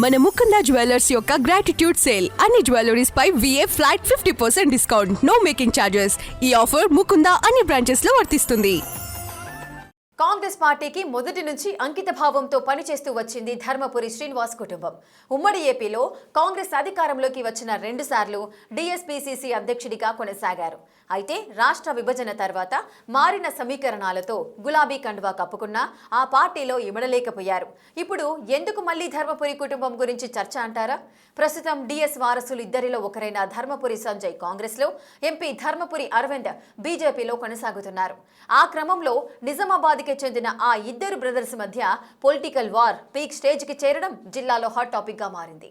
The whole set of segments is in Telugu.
మన ముకుంద జ్యువెలర్స్ యొక్క గ్రాటిట్యూడ్ సేల్ అన్ని జ్యువెలరీస్ పై VA flat 50% discount, no making charges. ఈ ఆఫర్ ముకుంద అన్ని బ్రాంచెస్ లో వర్తిస్తుంది. కాంగ్రెస్ పార్టీకి మొదటి నుంచి అంకిత భావంతో పనిచేస్తూ వచ్చింది ధర్మపురి శ్రీనివాస్ కుటుంబం. ఉమ్మడి ఏపీలో కాంగ్రెస్ అధికారంలోకి వచ్చిన 2 సార్లు DSPCC అధ్యక్షుడిగా కొనసాగారు. అయితే రాష్ట్ర విభజన తర్వాత మారిన సమీకరణాలతో గులాబీ కండువా కప్పుకున్నా ఆ పార్టీలో ఇమడలేకపోయారు. ఇప్పుడు ఎందుకు మళ్లీ ధర్మపురి కుటుంబం గురించి చర్చ అంటారా? ప్రస్తుతం DS వారసులు ఇద్దరిలో ఒకరైన ధర్మపురి సంజయ్ కాంగ్రెస్లో, ఎంపీ ధర్మపురి అరవింద్ బీజేపీలో కొనసాగుతున్నారు. ఆ క్రమంలో నిజామాబాద్ చెందిన ఆ ఇద్దరు బ్రదర్స్ మధ్య పొలిటికల్ వార్ పీక్ స్టేజ్ కి చేరడం జిల్లాలో హాట్ టాపిక్ గా మారింది.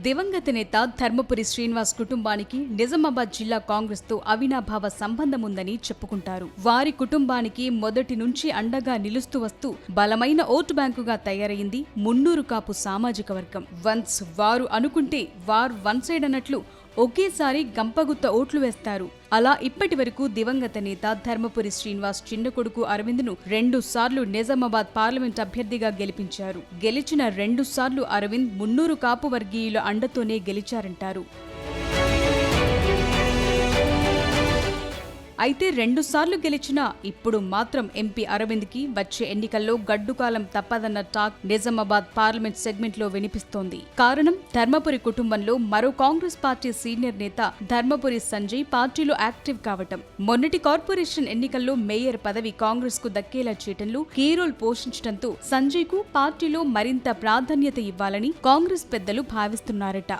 దివంగత నేత ధర్మపురి శ్రీనివాస్ కుటుంబానికి నిజామాబాద్ జిల్లా కాంగ్రెస్ తో అవినాభావ సంబంధం ఉందని చెప్పుకుంటారు. వారి కుటుంబానికి మొదటి నుంచి అండగా నిలుస్తూ వస్తూ బలమైన ఓటు బ్యాంకుగా తయారైంది మున్నూరు కాపు సామాజిక వర్గం. వన్స్ వారు అనుకుంటే వార్ వన్ సైడ్ అన్నట్లు ఒకేసారి గంపగుత్త ఓట్లు వేస్తారు. అలా ఇప్పటి వరకు దివంగత నేత ధర్మపురి శ్రీనివాస్ చిన్న కొడుకు అరవింద్ను 2 సార్లు నిజామాబాద్ పార్లమెంట్ అభ్యర్థిగా గెలిపించారు. గెలిచిన 2 సార్లు అరవింద్ మున్నూరు కాపు వర్గీయుల అండతోనే గెలిచారంటారు. అయితే 2 సార్లు గెలిచినా ఇప్పుడు మాత్రం ఎంపీ అరవింద్కి వచ్చే ఎన్నికల్లో గడ్డుకాలం తప్పదన్న టాక్ నిజామాబాద్ పార్లమెంట్ సెగ్మెంట్ లో వినిపిస్తోంది. కారణం ధర్మపురి కుటుంబంలో మరో కాంగ్రెస్ పార్టీ సీనియర్ నేత ధర్మపురి సంజయ్ పార్టీలో యాక్టివ్ కావటం. మొన్నటి కార్పొరేషన్ ఎన్నికల్లో మేయర్ పదవి కాంగ్రెస్ కు దక్కేలా చేయటంలో కీ రోల్ పోషించడంతో సంజయ్ కు పార్టీలో మరింత ప్రాధాన్యత ఇవ్వాలని కాంగ్రెస్ పెద్దలు భావిస్తున్నారట.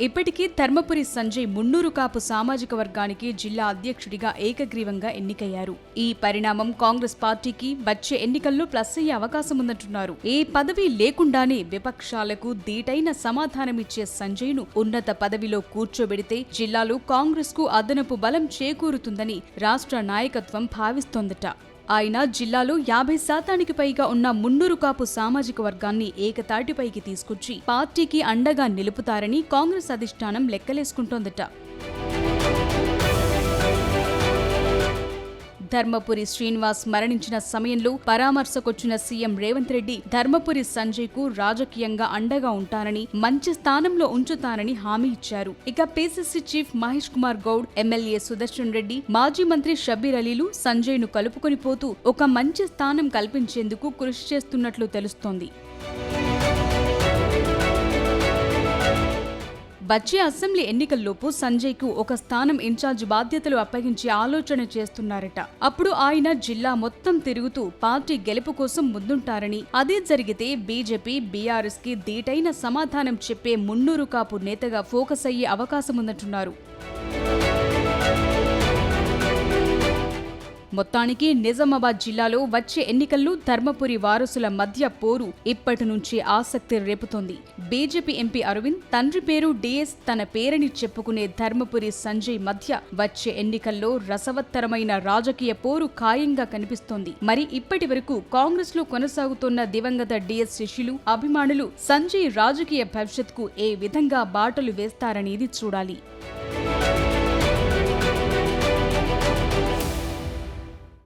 ఇప్పటికీ ధర్మపురి సంజయ్ మున్నూరు కాపు సామాజిక వర్గానికి జిల్లా అధ్యక్షుడిగా ఏకగ్రీవంగా ఎన్నికయ్యారు. ఈ పరిణామం కాంగ్రెస్ పార్టీకి వచ్చే ఎన్నికల్లో ప్లస్ అయ్యే అవకాశం ఉందంటున్నారు. ఏ పదవి లేకుండానే విపక్షాలకు ధీటైన సమాధానమిచ్చే సంజయ్ను ఉన్నత పదవిలో కూర్చోబెడితే జిల్లాలో కాంగ్రెస్ కు అదనపు బలం చేకూరుతుందని రాష్ట్ర నాయకత్వం భావిస్తోందట. ఆయన జిల్లాలో 50% పైగా ఉన్న మున్నూరు కాపు సామాజిక వర్గాన్ని ఏకతాటిపైకి తీసుకొచ్చి పార్టీకి అండగా నిలుపుతారని కాంగ్రెస్ అధిష్టానం లెక్కలేసుకుంటోందట. ధర్మపురి శ్రీనివాస్ మరణించిన సమయంలో పరామర్శకొచ్చిన సీఎం రేవంత్ రెడ్డి ధర్మపురి సంజయ్ కు రాజకీయంగా అండగా ఉంటానని, మంచి స్థానంలో ఉంచుతానని హామీ ఇచ్చారు. ఇక PCC chief Mahesh Kumar Goud, MLA Sudarshan Reddy, మాజీ మంత్రి షబ్బీర్ అలీలు సంజయ్ ను కలుపుకొని పోతూ ఒక మంచి స్థానం కల్పించేందుకు కృషి చేస్తున్నట్లు తెలుస్తోంది. వచ్చే అసెంబ్లీ ఎన్నికల్లోపు సంజయ్ కు ఒక స్థానం ఇన్ఛార్జ్ బాధ్యతలు అప్పగించే ఆలోచన చేస్తున్నారట. అప్పుడు ఆయన జిల్లా మొత్తం తిరుగుతూ పార్టీ గెలుపు కోసం ముందుంటారని, అదే జరిగితే బీజేపీ, బీఆర్ఎస్ కి ధీటైన సమాధానం చెప్పే మున్నూరు కాపు నేతగా ఫోకస్ అయ్యే అవకాశముందంటున్నారు. మొత్తానికి నిజామాబాద్ జిల్లాలో వచ్చే ఎన్నికల్లో ధర్మపురి వారసుల మధ్య పోరు ఇప్పటి నుంచి ఆసక్తి రేపుతోంది. బీజేపీ ఎంపీ అరవింద్ తండ్రి పేరు DS, తన పేరని చెప్పుకునే ధర్మపురి సంజయ్ మధ్య వచ్చే ఎన్నికల్లో రసవత్తరమైన రాజకీయ పోరు ఖాయంగా కనిపిస్తోంది. మరి ఇప్పటి వరకు కాంగ్రెస్ లో కొనసాగుతున్న దివంగత DS శిష్యులు, అభిమానులు సంజయ్ రాజకీయ భవిష్యత్కు ఏ విధంగా బాటలు వేస్తారనేది చూడాలి.